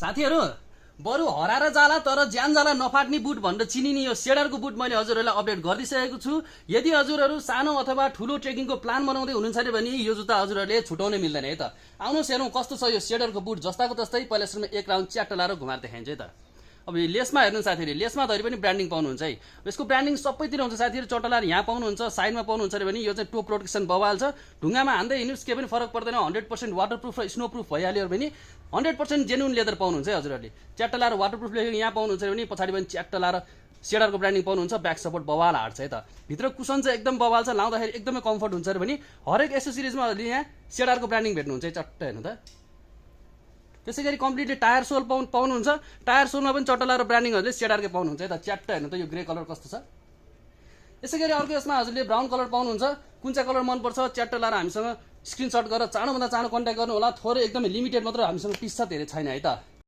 साथीहरु बरु हराएर जाला तर ज्यान जाला नफाट्ने बुट भनेर चिनिने यो सेडारको बुट मैले हजुरहरूलाई अपडेट गरिदिसकेको छु। यदि हजुरहरू सानो अथवा ठुलो ट्रेकिङको प्लान बनाउँदै हुनुहुन्छ भने यो जुत्ता हजुरहरूले छुटाउनै मिल्दैन है त। आउनुहोस् हेरौँ कस्तो छ यो सेडारको बुट। जस्ताको तस्तै पहिला सुरुमा एक राउन्ड च्याट्ट लाएर घुमाएर देखाइन्छ है त। अब लेसमा हेर्नु साथीहरु, लेसमा धरि पनि ब्रान्डिङ पाउनुहुन्छ है। यसको ब्रान्डिङ सबैतिर हुन्छ साथीहरु। चट्टलार यहाँ पाउनुहुन्छ, साइडमा पाउनुहुन्छ भने यो चाहिँ टो प्रोटेक्सन बवाल छ। ढुङ्गामा हान्दै हिँड्नुस् के पनि फरक पर्दैन। 100% वाटरप्रुफ र स्नोप्रुफ भइहाल्यो भने 100% जेन्युन लेदर पाउनुहुन्छ है हजुरहरूले। च्याट्ट लाएर वाटरप्रुफ लेखेको यहाँ पाउनुहुन्छ भने पछाडि पनि च्याट्ट लाएर सेडारको ब्रान्डिङ पाउनुहुन्छ। ब्याक सपोर्ट बवाल हार्ड छ है त। भित्र कुसन चाहिँ एकदम बवाल छ, लाउँदाखेरि एकदमै कम्फर्ट हुन्छ भने हरेक एसेसरिजमा यहाँ सेडारको ब्रान्डिङ भेट्नुहुन्छ है। चट्ट हेर्नु त। त्यसैगरी कम्प्लिटली टायर सोल पाउनुहुन्छ। टायर सोलमा पनि चट्ट लाएर ब्रान्डिङहरूले सेडारकै पाउनुहुन्छ है त। च्याट्ट हेर्नु त यो ग्रे कलर कस्तो छ। यसैगरी अर्को यसमा हजुरले ब्राउन कलर पाउनुहुन्छ। कुन चाहिँ कलर मनपर्छ च्याट्ट लाएर हामीसँग स्क्रिनसट गरेर चाँडोभन्दा चाँडो कन्ट्याक्ट गर्नु होला। थोरै एकदमै लिमिटेड मात्र हामीसँग पिस छ, धेरै छैन है त।